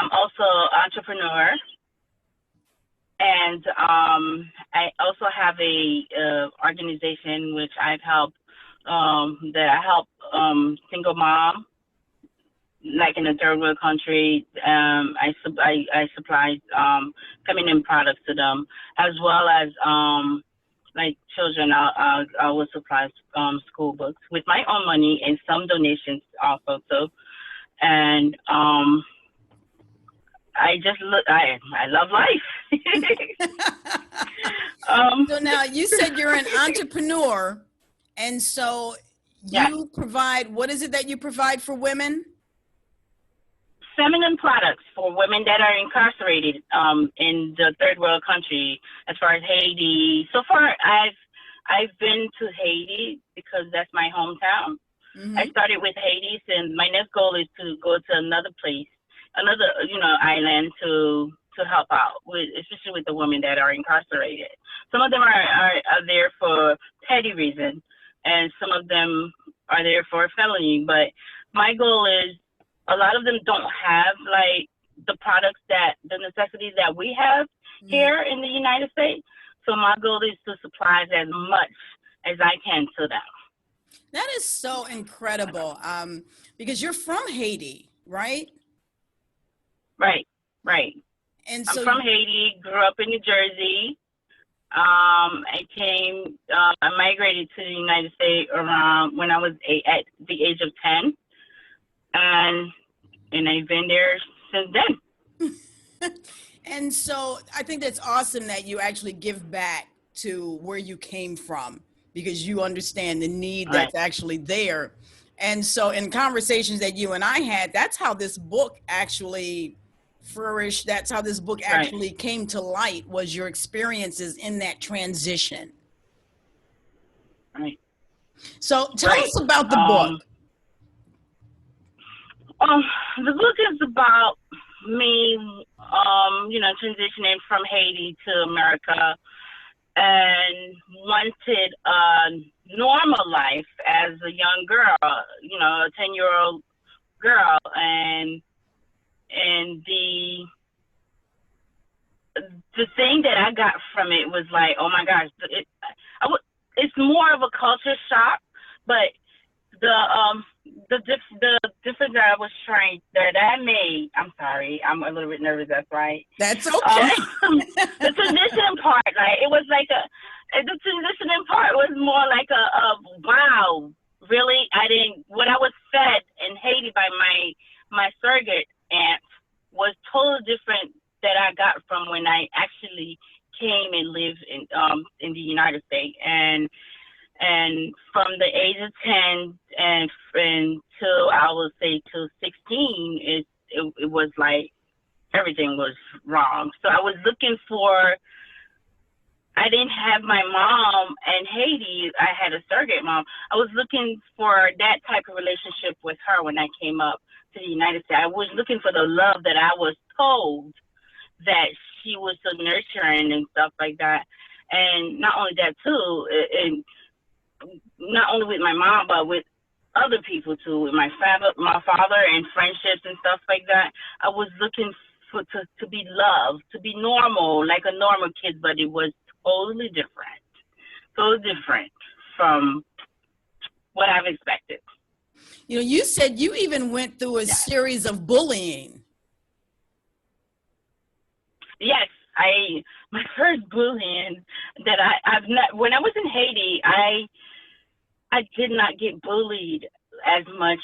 I'm also an entrepreneur, and I also have a organization which I've helped that I help single mom, like in a third world country. I supply feminine products to them, as well as like children. I will supply school books with my own money and some donations also too. And I just look. I love life. So now you said you're an entrepreneur, and so Yeah. you provide, what is it that you provide for women? Feminine products for women that are incarcerated in the third world country, as far as Haiti. So far, I've been to Haiti because that's my hometown. Mm-hmm. I started with Haiti, and my next goal is to go to another place, another island to help out with, especially with the women that are incarcerated. Some of them are there for petty reasons, and some of them are there for felony. But my goal is, a lot of them don't have like the products the necessities that we have here in the United States. So my goal is to supply as much as I can to them. That is so incredible. Because you're from Haiti, right? Right. And I'm so from Haiti, grew up in New Jersey. I migrated to the United States around when I was at the age of 10. And I've been there since then. And so I think that's awesome that you actually give back to where you came from, because you understand the need that's actually there. And so in conversations that you and I had, that's how this book actually flourished. That's how this book actually came to light, was your experiences in that transition. Right. So tell us about the book. The book is about me, transitioning from Haiti to America, and wanted a normal life as a young girl, a 10-year-old girl, and the thing that I got from it was like, oh my gosh, it's more of a culture shock, but the difference that I was trying that I made. I'm sorry, I'm a little bit nervous. That's right. That's okay. The transition part, like it was like the transitioning part was more like a wow. Really, what I was fed in Haiti by my surrogate aunt was totally different that I got from when I actually came and lived in the United States. And from the age of 10 and until I would say till 16, it was like everything was wrong. So I was looking for. I didn't have my mom in Haiti. I had a surrogate mom. I was looking for that type of relationship with her when I came up to the United States. I was looking for the love that I was told that she was so nurturing and stuff like that. And not only that too, and not only with my mom, but with other people too, with my father, and friendships and stuff like that. I was looking to be loved, to be normal, like a normal kid, but it was totally different from what I've expected. You said you even went through a series of bullying. Yes, my first bullying that I've not, when I was in Haiti, I did not get bullied as much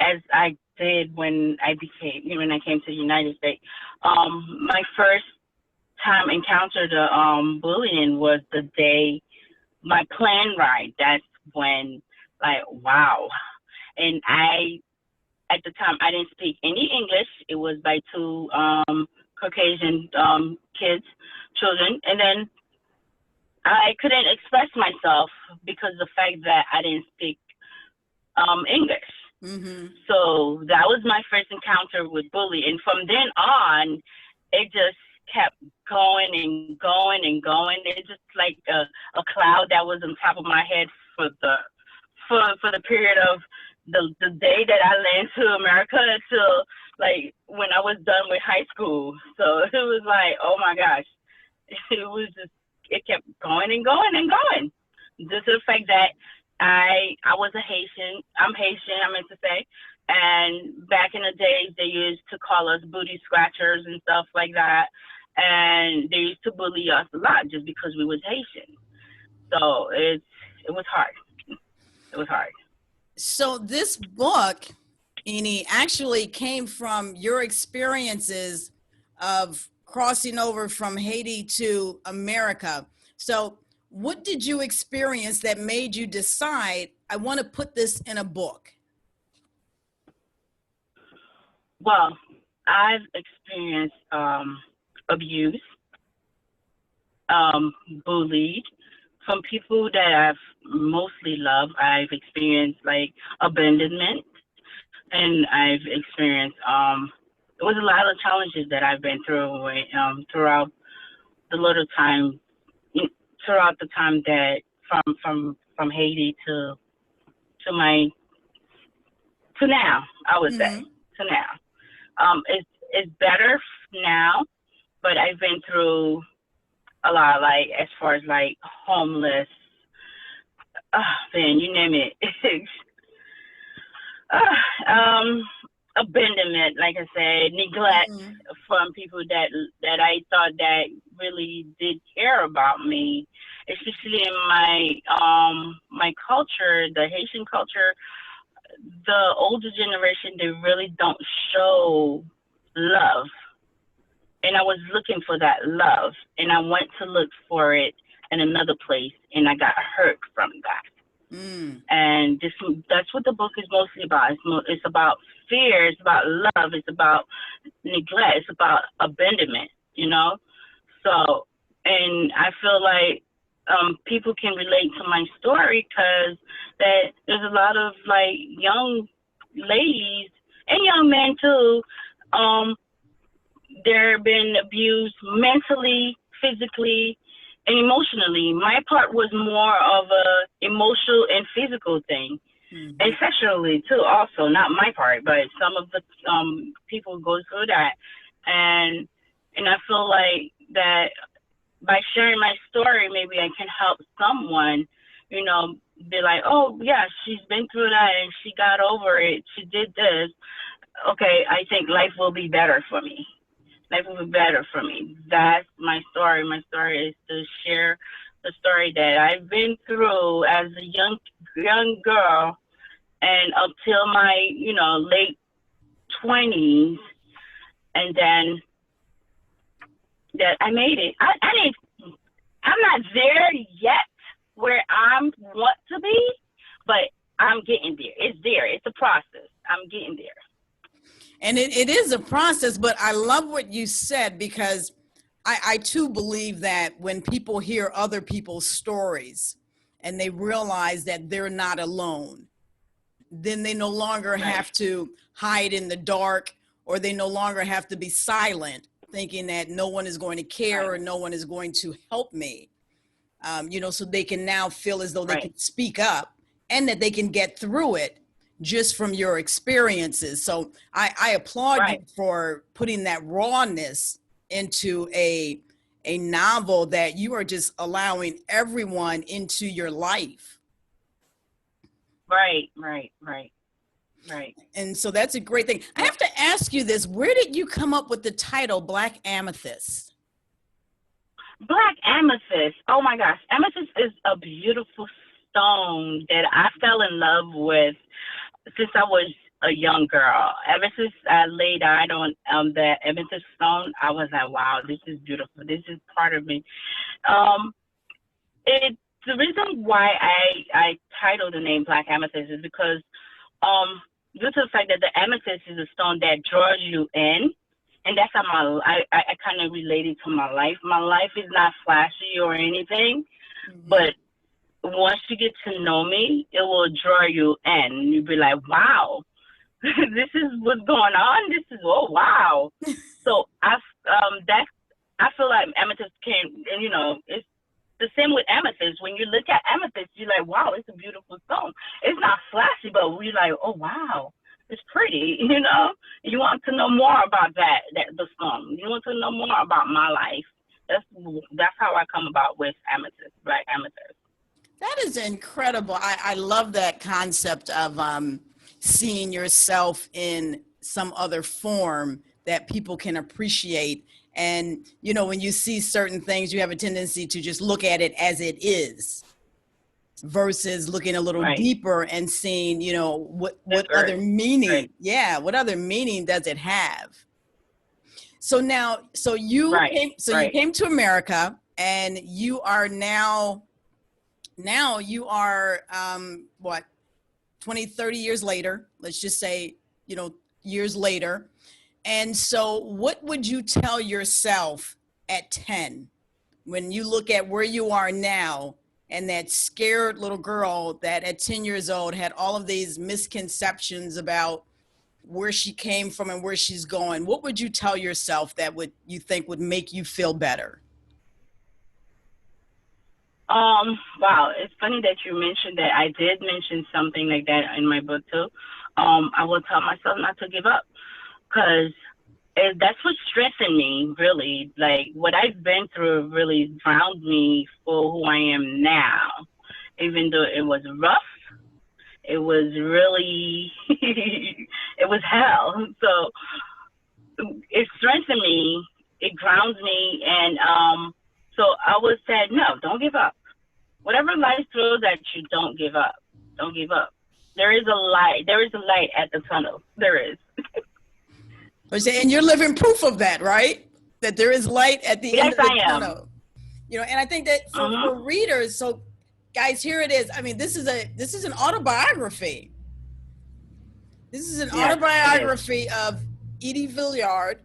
as I did when I came to the United States. My first time encountered bullying was the day my plane ride. That's when, like, wow. And at the time, I didn't speak any English. It was by two Caucasian children, and then I couldn't express myself because of the fact that I didn't speak English. Mm-hmm. So that was my first encounter with bullying. And from then on, it just kept going and going and going. It's just like a cloud that was on top of my head for the period of the day that I landed to America until like when I was done with high school. So it was like, oh my gosh, it was just, it kept going and going and going. Just the fact that I was a Haitian. I'm Haitian, I meant to say. And back in the days, they used to call us booty scratchers and stuff like that. And they used to bully us a lot just because we was Haitian. So it was hard. It was hard. So this book, Eni, actually came from your experiences of crossing over from Haiti to America. So what did you experience that made you decide, I want to put this in a book? Well, I've experienced abuse, bullied from people that I've mostly loved. I've experienced like abandonment, and I've experienced there was a lot of challenges that I've been through throughout the little time, throughout the time that from Haiti to to now, I would say to now. It's better now, but I've been through a lot, like as far as like homeless, man, you name it. Abandonment, like I said, neglect from people that I thought that really did care about me, especially in my culture, the Haitian culture. The older generation, they really don't show love. And I was looking for that love, and I went to look for it in another place, and I got hurt from that. And that's what the book is mostly about. It's about fear, it's about love, it's about neglect, it's about abandonment, you know? So, and I feel like people can relate to my story because there's a lot of like young ladies and young men too. They're been abused mentally, physically, and emotionally. My part was more of a emotional and physical thing, and sexually too. Also, not my part, but some of the people go through that, and I feel like that by sharing my story, maybe I can help someone, you know, be like, oh yeah, she's been through that and she got over it. She did this. Okay, I think life will be better for me. Life will be better for me. That's my story. My story is to share the story that I've been through as a young girl, and up till my, you know, late 20s, and then that I made it. I'm not there yet where I want to be, but I'm getting there. It's there. It's a process. I'm getting there. And it is a process, but I love what you said, because I too believe that when people hear other people's stories and they realize that they're not alone, then they no longer have to hide in the dark, or they no longer have to be silent, thinking that no one is going to care or no one is going to help me. You know, so they can now feel as though they can speak up and that they can get through it just from your experiences. So I applaud you for putting that rawness into a novel that you are just allowing everyone into your life. Right. And so that's a great thing. I have to ask you this. Where did you come up with the title Black Amethyst? Black Amethyst. Oh my gosh. Amethyst is a beautiful stone that I fell in love with since I was a young girl. Ever since I laid eyes on that amethyst stone, I was like, wow, this is beautiful. This is part of me. The reason why I titled the name Black Amethyst is because due to the fact that the amethyst is a stone that draws you in, and that's how I kind of related to my life. My life is not flashy or anything, but once you get to know me, it will draw you in. You'll be like, wow, this is what's going on. This is, oh, wow. So I feel like amethyst and you know, it's the same with amethyst. When you look at amethyst, you're like, wow, it's a beautiful stone. It's not flashy, but we're like, oh, wow, it's pretty, you know? You want to know more about the song. You want to know more about my life. That's how I come about with Amethyst, Black Amethyst. That is incredible. I love that concept of seeing yourself in some other form that people can appreciate. And, you know, when you see certain things, you have a tendency to just look at it as it is versus looking a little deeper and seeing, you know, what other meaning, what other meaning does it have? So now, you came to America, and you are now you are, what, 20, 30 years later, let's just say, you know, years later. And so what would you tell yourself at 10 when you look at where you are now, and that scared little girl that at 10 years old had all of these misconceptions about where she came from and where she's going? What would you tell yourself that you think would make you feel better? Wow, it's funny that you mentioned that. I did mention something like that in my book too. I will tell myself not to give up, because that's what's stressing me, really. Like, what I've been through really drowned me for who I am now. Even though it was rough, it was really, it was hell. So it strengthened me, it grounds me, and so I would say, no, don't give up. Whatever life throws at you, don't give up. Don't give up. There is a light. There is a light at the tunnel. There is. And you're living proof of that, right? That there is light at the end of the tunnel. You know, and I think that for readers, so guys, here it is. I mean, this is an autobiography. This is an autobiography of Edie Veillard,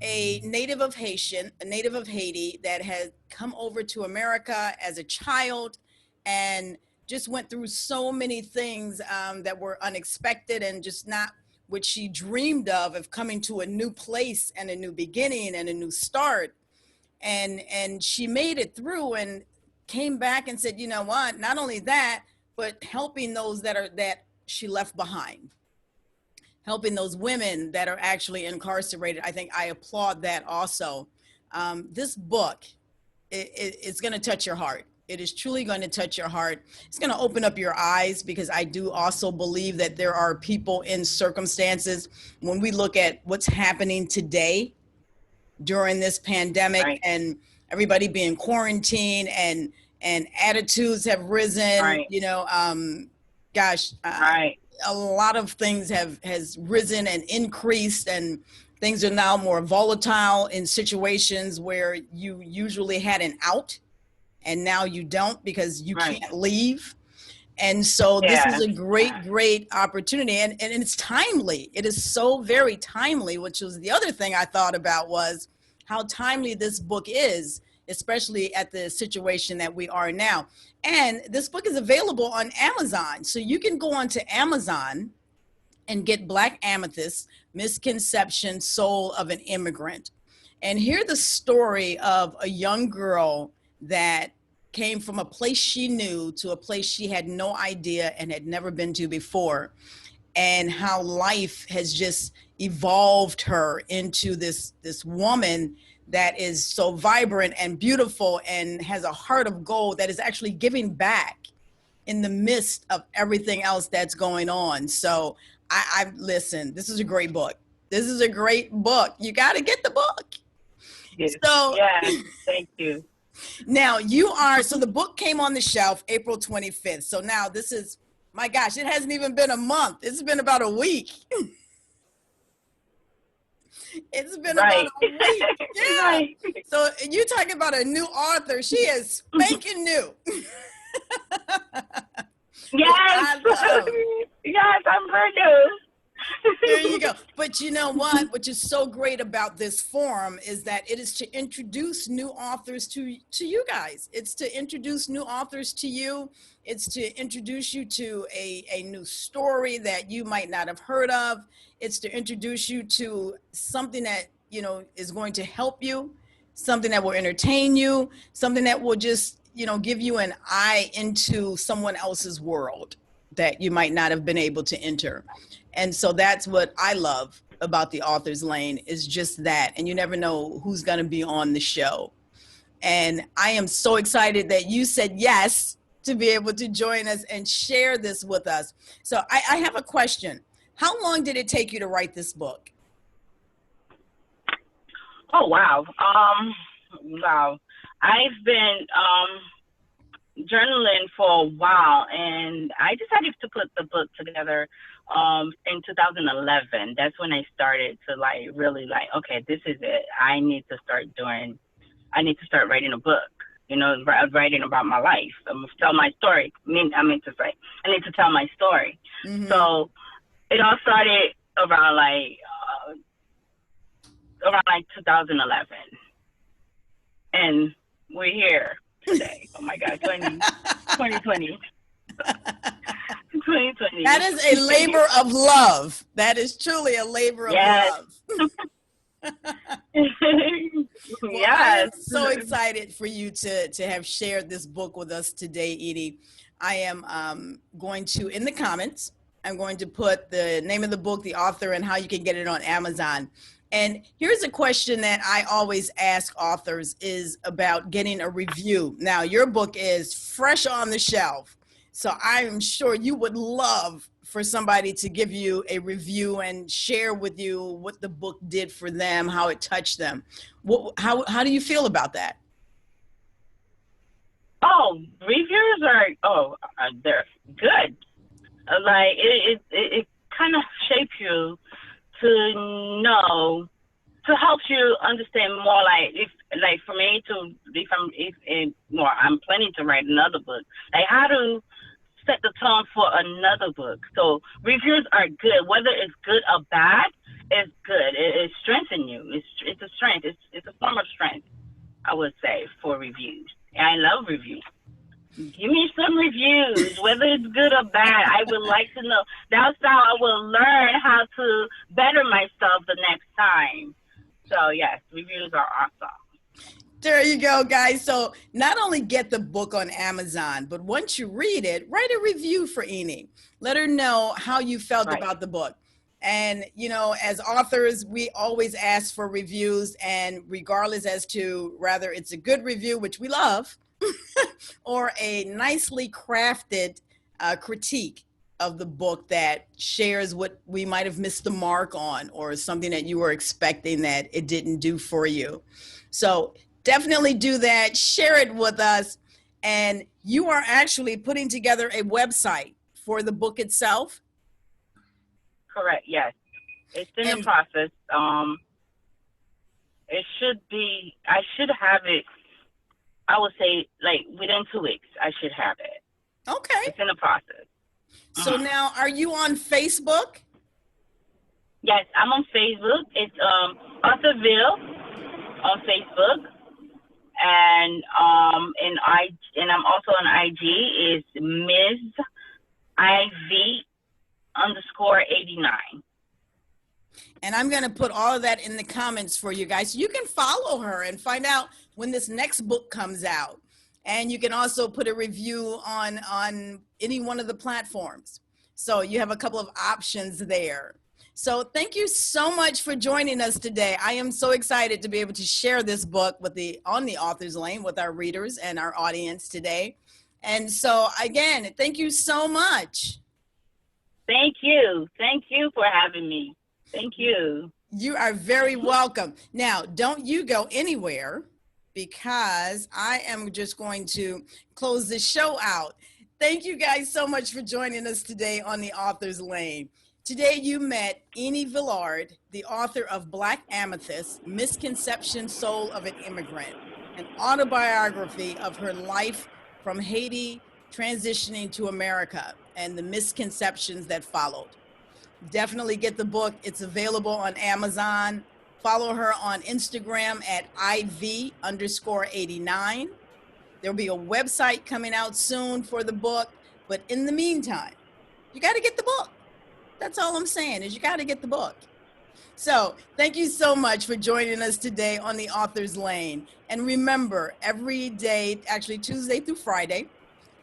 a native of Haiti that had come over to America as a child and just went through so many things that were unexpected and just not what she dreamed of coming to a new place and a new beginning and a new start. And she made it through and came back and said, you know what, not only that, but helping those that she left behind. Helping those women that are actually incarcerated. I think I applaud that also. This book, it's going to touch your heart. It is truly going to touch your heart. It's going to open up your eyes, because I do also believe that there are people in circumstances, when we look at what's happening today during this pandemic and everybody being quarantined and attitudes have risen, you know, a lot of things has risen and increased, and things are now more volatile in situations where you usually had an out and now you don't, because you can't leave. And so this is a great opportunity, and it's timely. It is so very timely, which was the other thing I thought about, was how timely this book is, especially at the situation that we are now. And this book is available on Amazon. So you can go onto Amazon and get Black Amethyst, Misconception, Soul of an Immigrant, and hear the story of a young girl that came from a place she knew to a place she had no idea and had never been to before, and how life has just evolved her into this woman that is so vibrant and beautiful and has a heart of gold, that is actually giving back in the midst of everything else that's going on. So I listen, this is a great book. This is a great book. You got to get the book. Yes. So thank you. Now so the book came on the shelf April 25th. So now this is, my gosh, it hasn't even been a month. It's been about a week. It's been about a week. Yeah. So you talking about a new author. She is spanking new. Yes. Yes, I'm brand new. There you go. But you know what? Which is so great about this forum is that it is to introduce new authors to you guys. It's to introduce new authors to you. It's to introduce you to a new story that you might not have heard of. It's to introduce you to something that, you know, is going to help you, something that will entertain you, something that will just, you know, give you an eye into someone else's world that you might not have been able to enter. And so that's what I love about the Author's Lane is just that. And you never know who's going to be on the show. And I am so excited that you said yes to be able to join us and share this with us. So I have a question. How long did it take you to write this book? Oh, wow. Wow. I've been journaling for a while, and I decided to put the book together in 2011. That's when I started to really okay, this is it. I need to start writing a book, writing about my life, tell my story. I need to tell my story. Mm-hmm. So it all started around 2011. And we're here today. Oh my God, 2020. 2020. That is a labor of love. That is truly a labor of love. Well, yes. I'm so excited for you to have shared this book with us today, Edie. I am going to, in the comments, I'm going to put the name of the book, the author, and how you can get it on Amazon. And here's a question that I always ask authors is about getting a review. Now, your book is fresh on the shelf, so I am sure you would love for somebody to give you a review and share with you what the book did for them, how it touched them. How do you feel about that? Oh, reviews they're good. It kind of shapes you to help you understand more. For me I'm planning to write another book. How to set the tone for another book. So reviews are good, whether it's good or bad. It's good. It strengthens you. It's a strength. It's a form of strength, I would say, for reviews. And I love reviews. Give me some reviews, whether it's good or bad. I would like to know. That's how I will learn how to better myself the next time. So, yes, reviews are awesome. There you go, guys. So not only get the book on Amazon, but once you read it, write a review for Edie. Let her know how you felt about the book. And, as authors, we always ask for reviews, and regardless as to whether it's a good review, which we love, or a nicely crafted critique of the book that shares what we might have missed the mark on, or something that you were expecting that it didn't do for you. So definitely do that. Share it with us. And you are actually putting together a website for the book itself? Correct, yes. It's in the process. It should be, I should have it, I would say, within 2 weeks, I should have it. Okay. It's in the process. So now, are you on Facebook? Yes, I'm on Facebook. It's Author Veillard on Facebook. And I'm also on IG. It's Ms. IV_89. And I'm going to put all of that in the comments for you guys. So you can follow her and find out when this next book comes out. And you can also put a review on any one of the platforms. So you have a couple of options there. So thank you so much for joining us today. I am so excited to be able to share this book on the Author's Lane with our readers and our audience today. And so again, thank you so much. Thank you. Thank you for having me. Thank you. You are very welcome. Now, don't you go anywhere, because I am just going to close the show out. Thank you guys so much for joining us today on the Author's Lane. Today you met Edie Veillard, the author of Black Amethyst, Misconception Soul of an Immigrant, an autobiography of her life from Haiti transitioning to America and the misconceptions that followed. Definitely get the book. It's available on Amazon. Follow her on Instagram at IV_89. There'll be a website coming out soon for the book. But in the meantime, you got to get the book. That's all I'm saying, is you got to get the book. So thank you so much for joining us today on the Author's Lane. And remember, every day, actually Tuesday through Friday,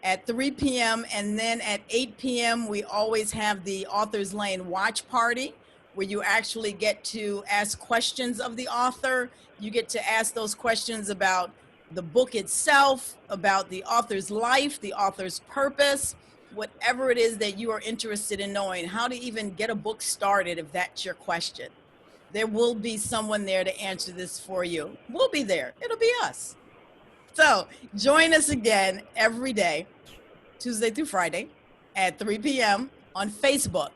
at 3 p.m. and then at 8 p.m., we always have the Author's Lane watch party, where you actually get to ask questions of the author. You get to ask those questions about the book itself, about the author's life, the author's purpose, whatever it is that you are interested in knowing, how to even get a book started if that's your question. There will be someone there to answer this for you. We'll be there. It'll be us. So join us again every day, Tuesday through Friday at 3 p.m. on Facebook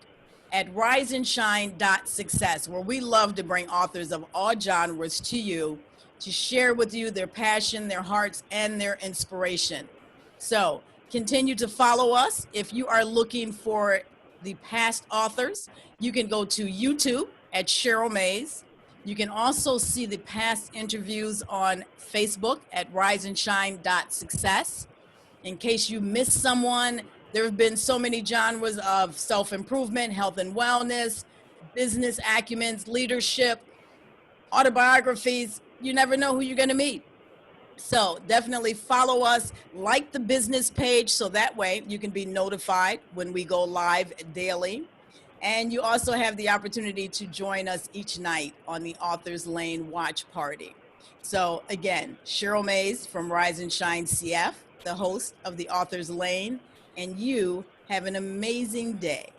at riseandshine.success, where we love to bring authors of all genres to you to share with you their passion, their hearts, and their inspiration. So continue to follow us. If you are looking for the past authors, you can go to YouTube at Cheryl Mays. You can also see the past interviews on Facebook at riseandshine.success. In case you missed someone, there have been so many genres of self-improvement, health and wellness, business acumen, leadership, autobiographies. You never know who you're going to meet. So definitely follow us, like the business page, so that way you can be notified when we go live daily. And you also have the opportunity to join us each night on the Author's Lane Watch Party. So again, Cheryl Mays from Rise and Shine CF, the host of the Author's Lane, and you have an amazing day.